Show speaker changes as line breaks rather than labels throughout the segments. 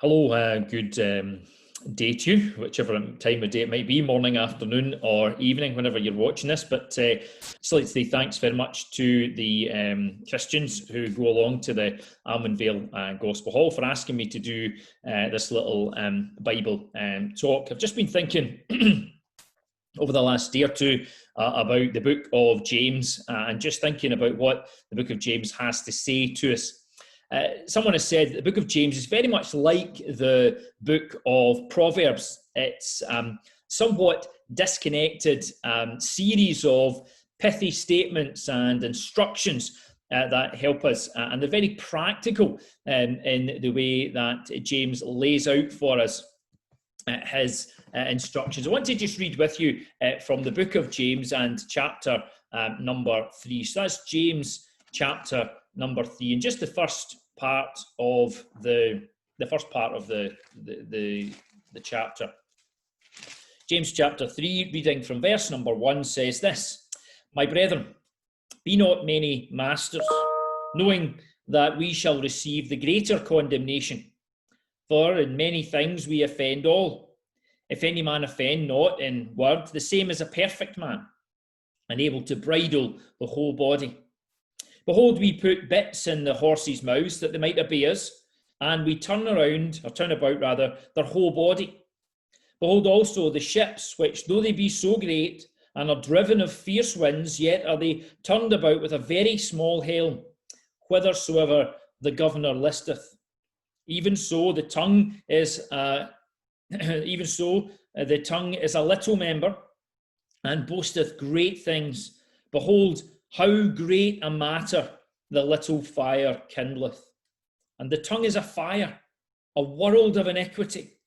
Hello, good day to you, whichever time of day it might be, morning, afternoon, or evening, whenever you're watching this. But just like to say thanks very much to the Christians who go along to the Almondvale Gospel Hall for asking me to do this little Bible talk. I've just been thinking over the last day or two about the book of James and just thinking about what the book of James has to say to us. Someone has said that the book of James is very much like the book of Proverbs. It's somewhat disconnected series of pithy statements and instructions that help us. And they're very practical in the way that James lays out for us his instructions. I want to just read with you from the book of James and chapter number 3. So that's James chapter number 3, and just the first part of the chapter. James chapter 3, reading from verse number 1, says this: "My brethren, be not many masters, knowing that we shall receive the greater condemnation. For in many things we offend all. If any man offend not in word, the same is a perfect man, and able to bridle the whole body. Behold, we put bits in the horses' mouths that they might obey us, and we turn about their whole body. Behold also the ships, which though they be so great, and are driven of fierce winds, yet are they turned about with a very small helm, whithersoever the governor listeth. Even so the tongue is a little member, and boasteth great things. Behold, how great a matter the little fire kindleth. And the tongue is a fire, a world of iniquity.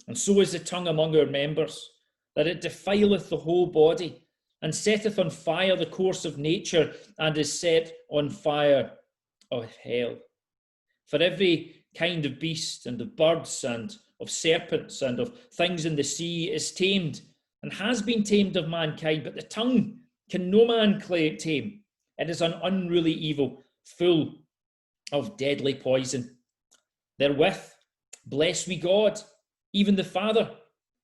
And so is the tongue among our members, that it defileth the whole body, and setteth on fire the course of nature, and is set on fire of hell. For every kind of beast, and of birds, and of serpents, and of things in the sea is tamed, and has been tamed of mankind, but the tongue can no man tame. It is an unruly evil, full of deadly poison. Therewith bless we God, even the Father,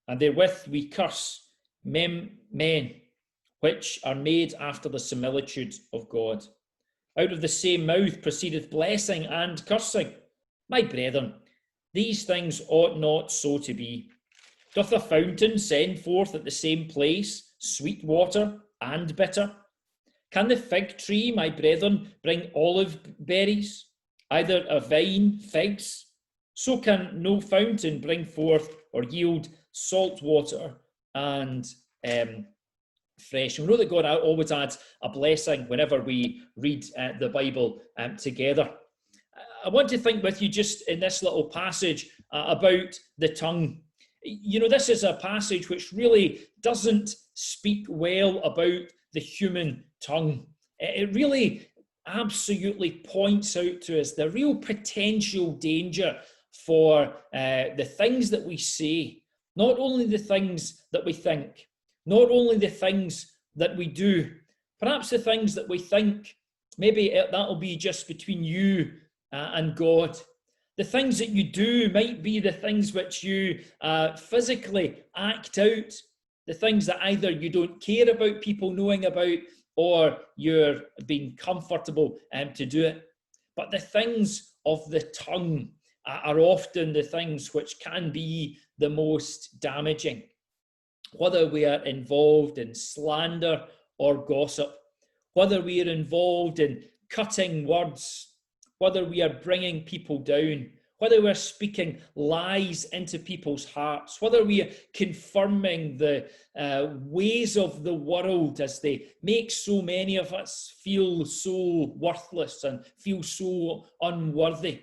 and therewith we curse men, which are made after the similitude of God. Out of the same mouth proceedeth blessing and cursing. My brethren, these things ought not so to be. Doth a fountain send forth at the same place sweet water and bitter? Can the fig tree, my brethren, bring olive berries, either a vine figs? So can no fountain bring forth or yield salt water and fresh. And we know that God always adds a blessing whenever we read the Bible together. I want to think with you just in this little passage about the tongue. You know, this is a passage which really doesn't speak well about the human tongue. It really absolutely points out to us the real potential danger for the things that we say, not only the things that we think, not only the things that we do, perhaps the things that we think, maybe that'll be just between you and God. The things that you do might be the things which you physically act out, the things that either you don't care about people knowing about or you're being comfortable to do it. But the things of the tongue are often the things which can be the most damaging. Whether we are involved in slander or gossip, whether we are involved in cutting words, whether we are bringing people down, whether we're speaking lies into people's hearts, whether we are confirming the ways of the world as they make so many of us feel so worthless and feel so unworthy,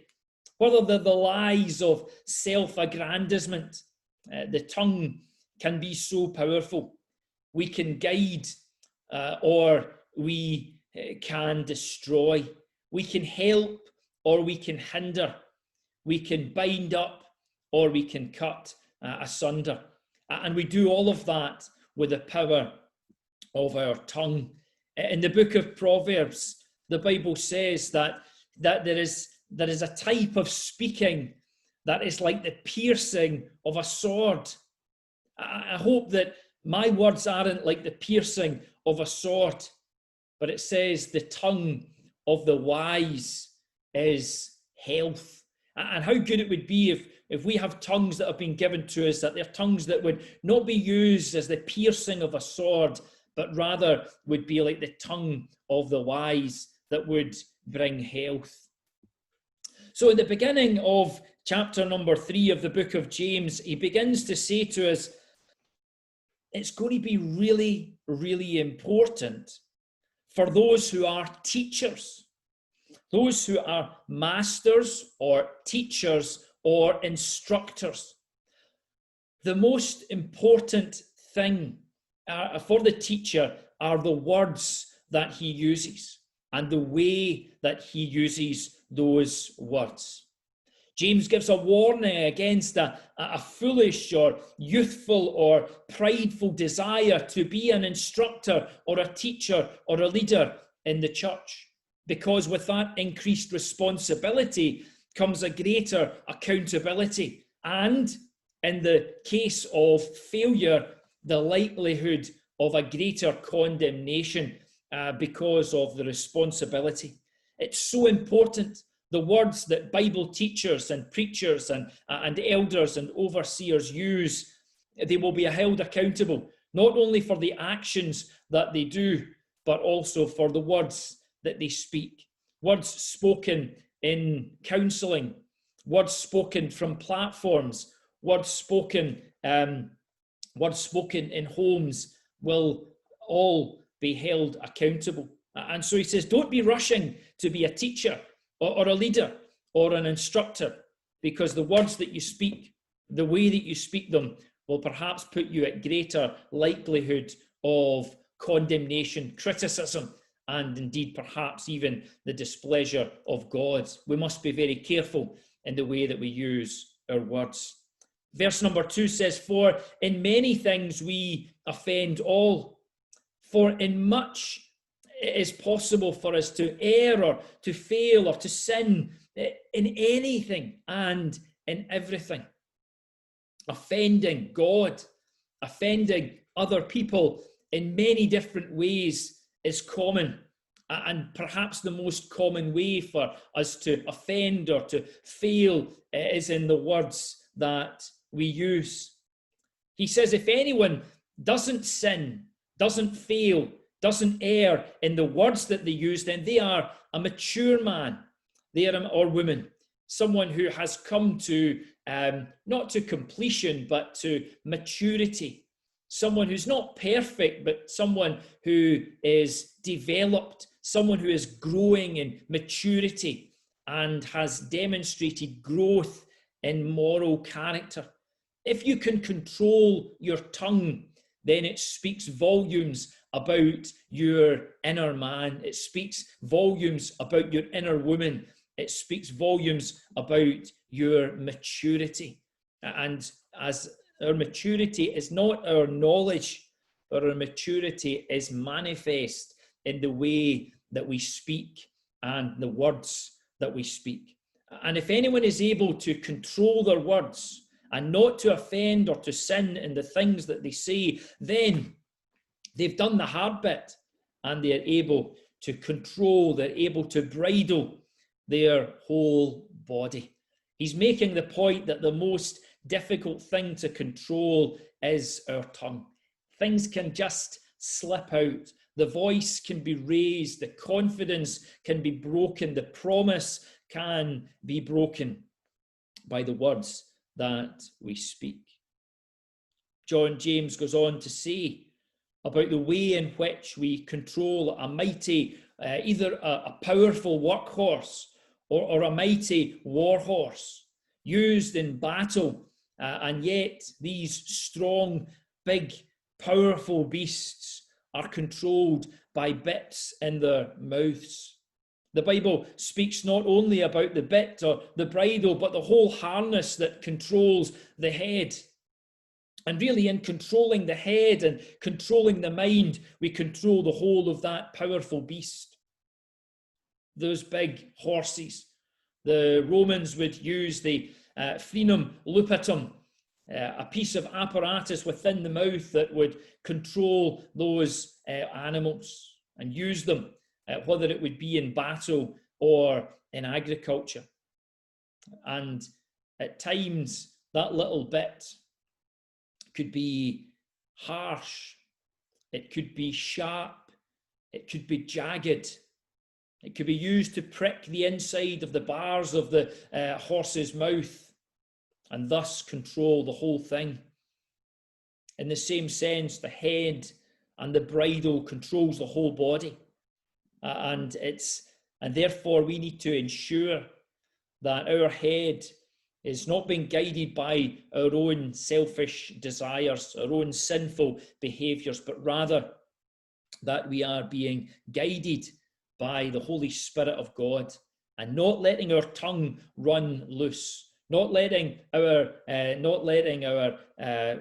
whether they're the lies of self-aggrandizement. The tongue can be so powerful. We can guide or we can destroy. We can help or we can hinder. We can bind up or we can cut asunder. And we do all of that with the power of our tongue. In the book of Proverbs, the Bible says that there is a type of speaking that is like the piercing of a sword. I hope that my words aren't like the piercing of a sword, but it says the tongue of the wise is health. And how good it would be if we have tongues that have been given to us, that they're tongues that would not be used as the piercing of a sword, but rather would be like the tongue of the wise that would bring health. So at the beginning of chapter number 3 of the book of James, he begins to say to us, it's going to be really, really important for those who are teachers, those who are masters or teachers or instructors. The most important thing for the teacher are the words that he uses and the way that he uses those words. James gives a warning against a foolish or youthful or prideful desire to be an instructor or a teacher or a leader in the church, because with that increased responsibility comes a greater accountability, and in the case of failure, the likelihood of a greater condemnation because of the responsibility. It's so important. The words that Bible teachers and preachers and elders and overseers use, they will be held accountable, not only for the actions that they do, but also for the words that they speak. Words spoken in counselling, words spoken from platforms, words spoken in homes will all be held accountable. And so he says, don't be rushing to be a teacher or a leader or an instructor, because the words that you speak, the way that you speak them, will perhaps put you at greater likelihood of condemnation, criticism, and indeed perhaps even the displeasure of God. We must be very careful in the way that we use our words. Verse number 2 says, for in many things we offend all, for in much it is possible for us to err or to fail or to sin in anything and in everything. Offending God, offending other people in many different ways is common. And perhaps the most common way for us to offend or to fail is in the words that we use. He says, if anyone doesn't sin, doesn't fail, doesn't err in the words that they use, then they are a mature man, they are or woman, someone who has come to not to completion, but to maturity. Someone who's not perfect, but someone who is developed, someone who is growing in maturity and has demonstrated growth in moral character. If you can control your tongue, then it speaks volumes about your inner man. It speaks volumes about your inner woman. It speaks volumes about your maturity. And as our maturity is not our knowledge, but our maturity is manifest in the way that we speak and the words that we speak. And if anyone is able to control their words and not to offend or to sin in the things that they say, then they've done the hard bit and they're able to control, they're able to bridle their whole body. He's making the point that the most difficult thing to control is our tongue. Things can just slip out. The voice can be raised, the confidence can be broken, the promise can be broken by the words that we speak. James goes on to say about the way in which we control a mighty, either a powerful workhorse or a mighty war horse used in battle, and yet these strong, big, powerful beasts are controlled by bits in their mouths. The Bible speaks not only about the bit or the bridle, but the whole harness that controls the head. And really, in controlling the head and controlling the mind, we control the whole of that powerful beast. Those big horses. The Romans would use the frenum lupatum, a piece of apparatus within the mouth that would control those animals and use them, whether it would be in battle or in agriculture. And at times, that little bit could be harsh, it could be sharp, it could be jagged, it could be used to prick the inside of the bars of the horse's mouth and thus control the whole thing. In the same sense, the head and the bridle controls the whole body. And therefore we need to ensure that our head is not being guided by our own selfish desires, our own sinful behaviours, but rather that we are being guided by the Holy Spirit of God and not letting our tongue run loose, not letting our,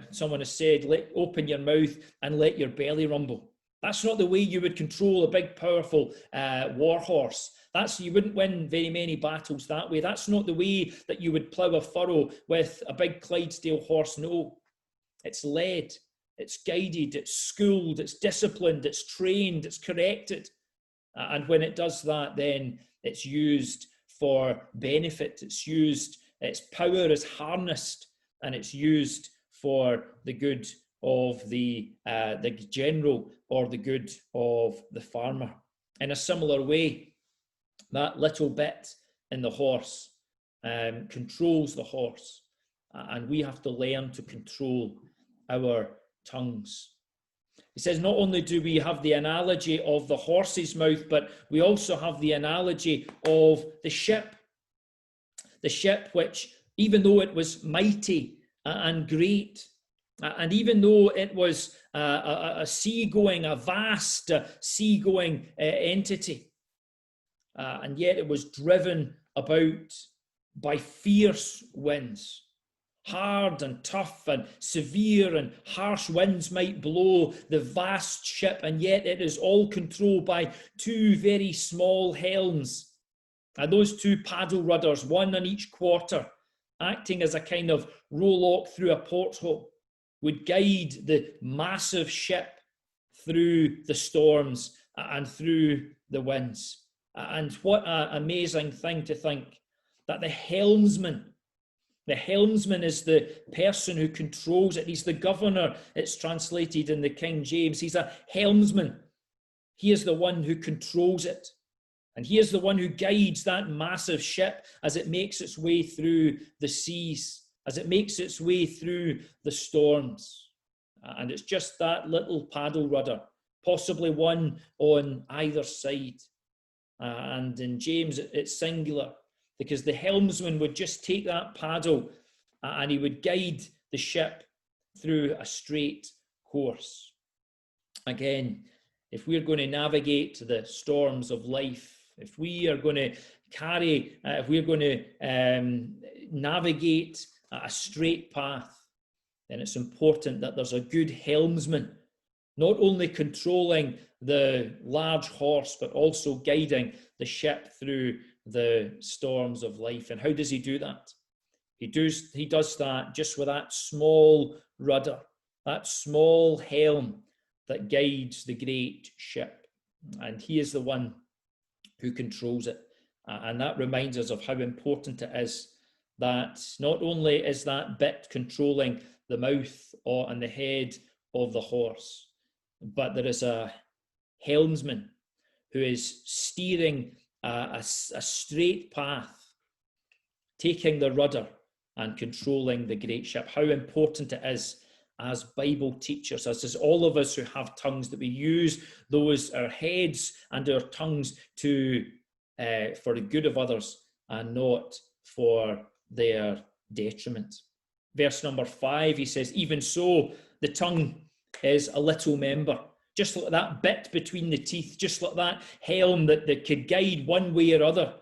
someone has said, open your mouth and let your belly rumble. That's not the way you would control a big, powerful war horse. You wouldn't win very many battles that way. That's not the way that you would plough a furrow with a big Clydesdale horse. No, it's led, it's guided, it's schooled, it's disciplined, it's trained, it's corrected. And when it does that, then it's used for benefit. Its power is harnessed, and it's used for the good of the general or the good of the farmer. In a similar way, that little bit in the horse controls the horse, and we have to learn to control our tongues. He says not only do we have the analogy of the horse's mouth, but we also have the analogy of the ship. The ship which, even though it was mighty and great, and even though it was a vast seagoing entity, and yet it was driven about by fierce winds. Hard and tough and severe and harsh winds might blow the vast ship, and yet it is all controlled by two very small helms. And those two paddle rudders, one on each quarter, acting as a kind of rowlock through a porthole, would guide the massive ship through the storms and through the winds. And what an amazing thing to think that the helmsman is the person who controls it. He's the governor, it's translated in the King James. He's a helmsman. He is the one who controls it. And he is the one who guides that massive ship as it makes its way through the seas, as it makes its way through the storms. And it's just that little paddle rudder, possibly one on either side. And in James, it's singular, because the helmsman would just take that paddle and he would guide the ship through a straight course. Again, if we're going to navigate the storms of life, if we are going to navigate a straight path, then it's important that there's a good helmsman, not only controlling the large horse, but also guiding the ship through the storms of life. And how does he do that? He does that just with that small rudder, that small helm that guides the great ship. And he is the one who controls it. And that reminds us of how important it is that not only is that bit controlling the mouth and the head of the horse, but there is a helmsman who is steering a straight path, taking the rudder and controlling the great ship. How important it is as Bible teachers, as all of us who have tongues, that we use our heads and our tongues for the good of others and not for their detriment. Verse number 5, he says, even so, the tongue is a little member, just like that bit between the teeth, just like that helm that could guide one way or other,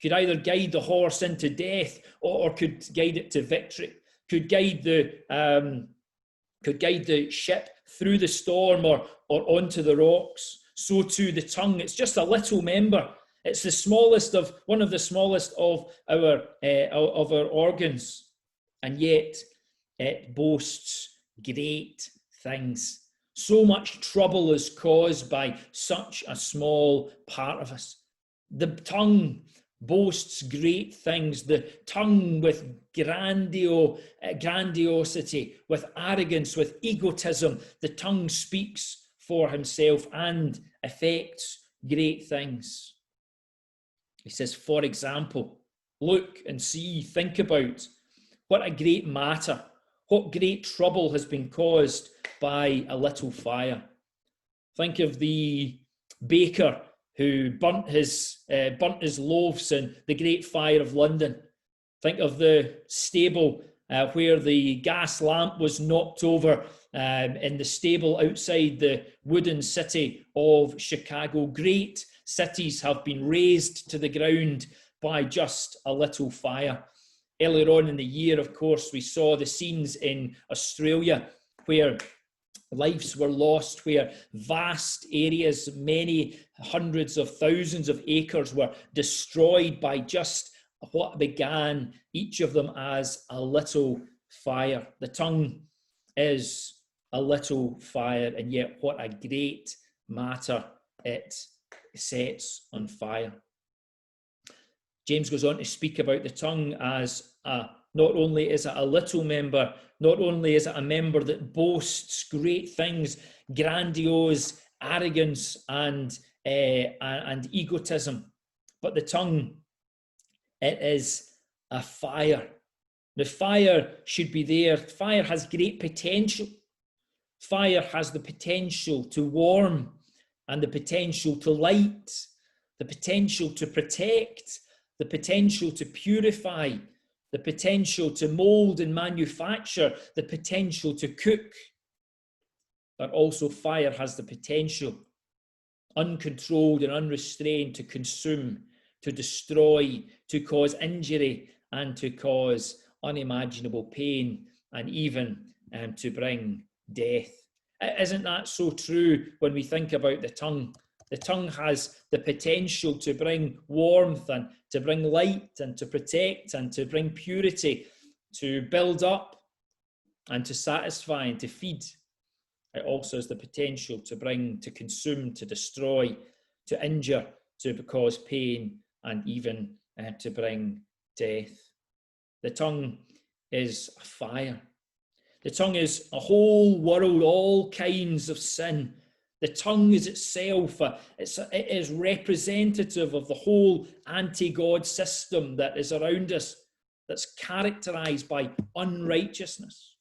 could either guide the horse into death or could guide it to victory, could guide the ship through the storm or onto the rocks. So too the tongue, it's just a little member. It's the smallest of one of the smallest of our organs, and yet it boasts great things. So much trouble is caused by such a small part of us. The tongue boasts great things. The tongue with grandiosity, with arrogance, with egotism. The tongue speaks for himself and affects great things. He says, for example, look and see, think about what a great matter, what great trouble has been caused by a little fire. Think of the baker who burnt his loaves in the Great Fire of London. Think of the stable where the gas lamp was knocked over in the stable outside the wooden city of Chicago. Great cities have been razed to the ground by just a little fire. Earlier on in the year, of course, we saw the scenes in Australia where lives were lost, where vast areas, many hundreds of thousands of acres were destroyed by just what began, each of them as a little fire. The tongue is a little fire, and yet what a great matter it sets on fire. James goes on to speak about the tongue as not only is it a little member, not only is it a member that boasts great things, grandiose arrogance and egotism, but the tongue, it is a fire. The fire should be there. Fire has great potential. Fire has the potential to warm and the potential to light, the potential to protect, the potential to purify, the potential to mold and manufacture, the potential to cook. But also fire has the potential, uncontrolled and unrestrained, to consume, to destroy, to cause injury, and to cause unimaginable pain, and even to bring death. Isn't that so true when we think about the tongue? The tongue has the potential to bring warmth and to bring light and to protect and to bring purity, to build up and to satisfy and to feed. It also has the potential to bring, to consume, to destroy, to injure, to cause pain, and even to bring death. The tongue is a fire. The tongue is a whole world, all kinds of sin. The tongue is itself, it is representative of the whole anti-God system that is around us, that's characterized by unrighteousness.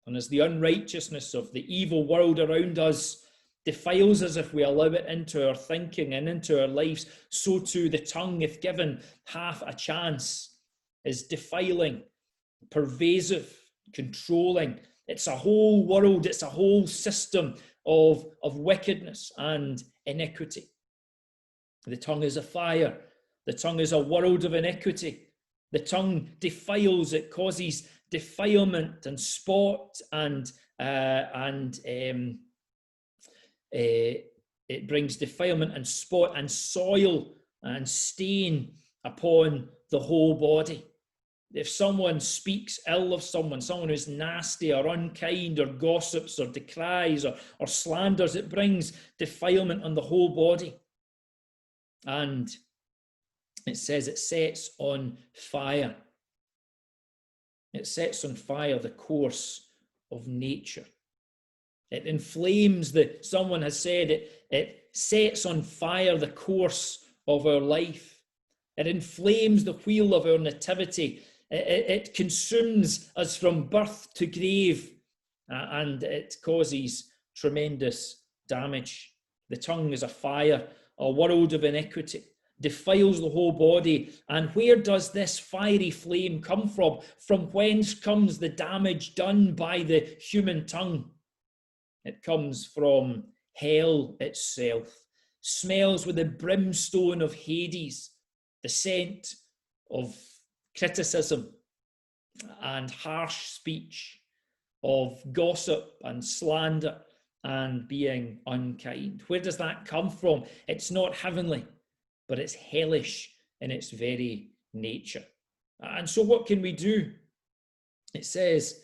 And as the unrighteousness of the evil world around us defiles us if we allow it into our thinking and into our lives, so too the tongue, if given half a chance, is defiling, pervasive, controlling. It's a whole world, it's a whole system of wickedness and iniquity. The tongue is a fire. The tongue is a world of iniquity. The tongue defiles, it causes defilement and spot and it brings defilement and spot and soil and stain upon the whole body. If someone speaks ill of someone who's nasty or unkind or gossips or decries or slanders, it brings defilement on the whole body. And it says it sets on fire. It sets on fire the course of nature. It inflames someone has said it sets on fire the course of our life. It inflames the wheel of our nativity. It consumes us from birth to grave, and it causes tremendous damage. The tongue is a fire, a world of iniquity, defiles the whole body. And where does this fiery flame come from? From whence comes the damage done by the human tongue? It comes from hell itself. Smells with the brimstone of Hades, the scent of criticism and harsh speech, of gossip and slander and being unkind. Where does that come from? It's not heavenly. but it's hellish in its very nature. And so what can we do? It says,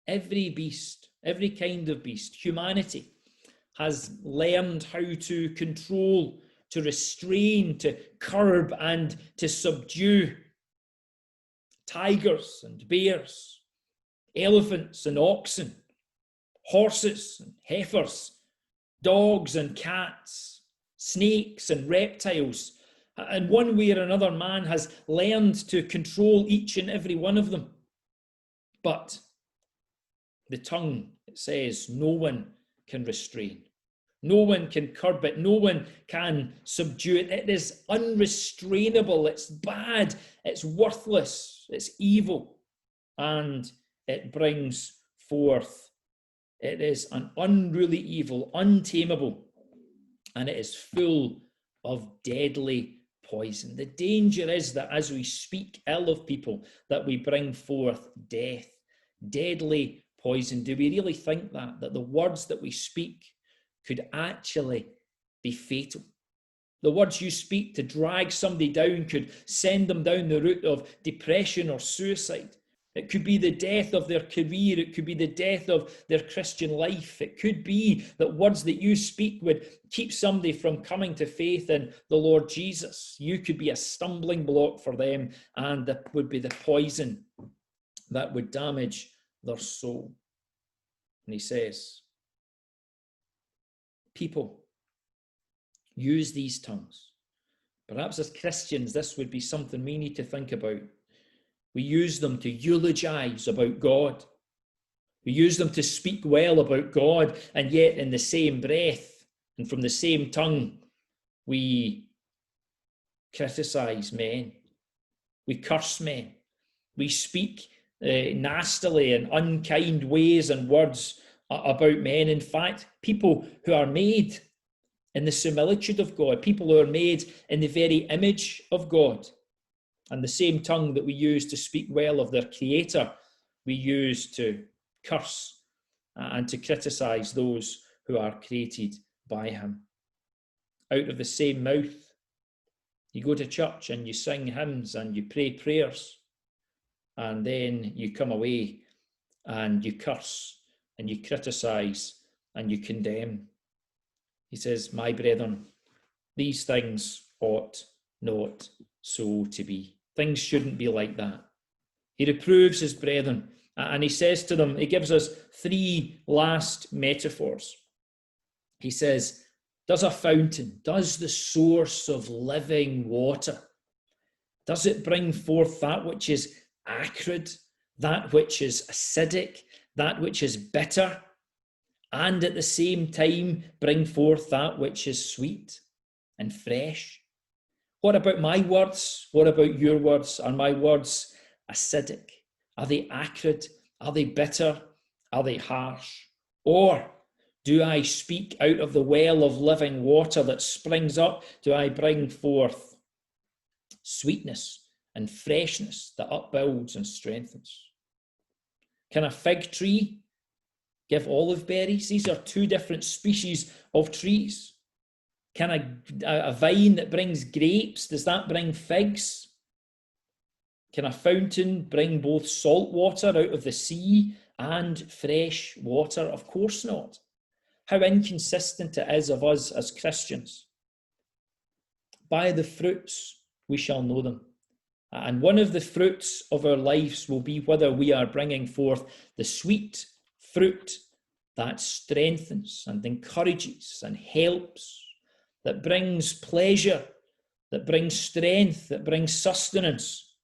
every beast, every kind of beast, humanity has learned how to control, to restrain, to curb, and to subdue. Tigers and bears, elephants and oxen, horses and heifers, dogs and cats, snakes and reptiles. And one way or another, man has learned to control each and every one of them. But the tongue, it says, no one can restrain. No one can curb it. No one can subdue it. It is unrestrainable. It's bad. It's worthless. It's evil. And it brings forth. It is an unruly evil, untamable. And it is full of deadly poison. The danger is that as we speak ill of people, that we bring forth death. Deadly poison. Do we really think that the words that we speak could actually be fatal? The words you speak to drag somebody down could send them down the route of depression or suicide. It could be the death of their career. It could be the death of their Christian life. It could be that words that you speak would keep somebody from coming to faith in the Lord Jesus. You could be a stumbling block for them, and that would be the poison that would damage their soul. And he says, people use these tongues. Perhaps as Christians, this would be something we need to think about. We use them to eulogize about God. We use them to speak well about God, and yet in the same breath and from the same tongue, we criticize men. We curse men. We speak nastily and unkind ways and words about men. In fact, people who are made in the similitude of God, people who are made in the very image of God, and the same tongue that we use to speak well of their Creator, we use to curse and to criticize those who are created by Him. Out of the same mouth, you go to church and you sing hymns and you pray prayers, and then you come away and you curse and you criticize and you condemn. He says, my brethren, these things ought not so to be. Things shouldn't be like that. He reproves his brethren, and he says to them, he gives us three last metaphors. He says, does a fountain, does the source of living water, does it bring forth that which is acrid, that which is acidic, that which is bitter, and at the same time bring forth that which is sweet and fresh? What about my words? What about your words? Are my words acidic? Are they acrid? Are they bitter? Are they harsh? Or do I speak out of the well of living water that springs up? Do I bring forth sweetness and freshness that upbuilds and strengthens? Can a fig tree give olive berries? These are two different species of trees. Can a vine that brings grapes, does that bring figs? Can a fountain bring both salt water out of the sea and fresh water? Of course not. How inconsistent it is of us as Christians. By the fruits we shall know them. And one of the fruits of our lives will be whether we are bringing forth the sweet fruit that strengthens and encourages and helps, that brings pleasure, that brings strength, that brings sustenance.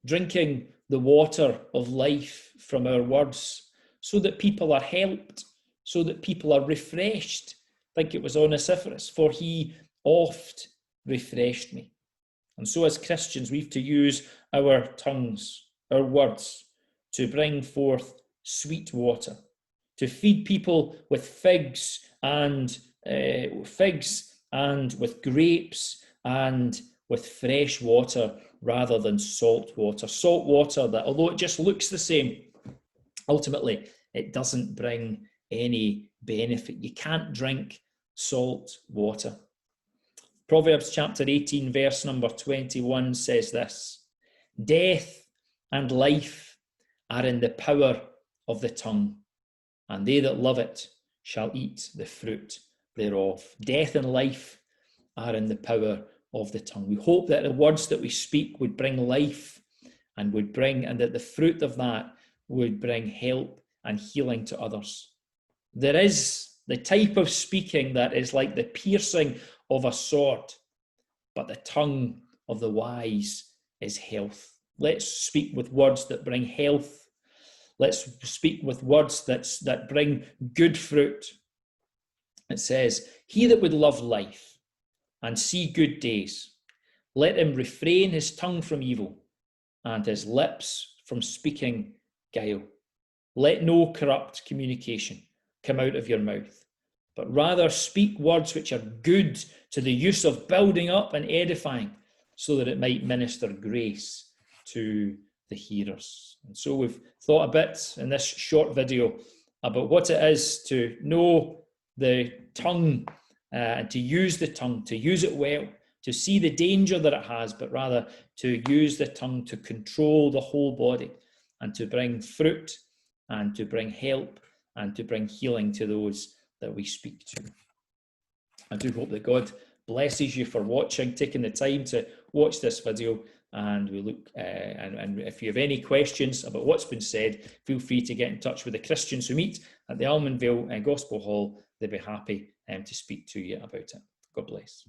Drinking the water of life from our words so that people are helped, so that people are refreshed. I think it was Onesiphorus, for he oft refreshed me. And so as Christians, we have to use our tongues, our words, to bring forth sweet water, to feed people with figs and with grapes and with fresh water rather than salt water. Salt water that, although it just looks the same, ultimately it doesn't bring any benefit. You can't drink salt water. Proverbs chapter 18, verse number 21 says this: death and life are in the power of the tongue, and they that love it shall eat the fruit thereof. Death and life are in the power of the tongue. We hope that the words that we speak would bring life and that the fruit of that would bring help and healing to others. There is the type of speaking that is like the piercing of a sword, but the tongue of the wise is health. Let's speak with words that bring health. Let's speak with words that bring good fruit. It says, he that would love life and see good days, let him refrain his tongue from evil and his lips from speaking guile. Let no corrupt communication come out of your mouth, but rather speak words which are good to the use of building up and edifying, so that it might minister grace to the hearers. And so we've thought a bit in this short video about what it is to know the tongue, and to use the tongue, to use it well, to see the danger that it has, but rather to use the tongue to control the whole body and to bring fruit and to bring help and to bring healing to those that we speak to. I do hope that God blesses you for watching, taking the time to watch this video, and we look and if you have any questions about what's been said, feel free to get in touch with the Christians who meet at the Almondvale Gospel Hall. They'll be happy to speak to you about it. God bless.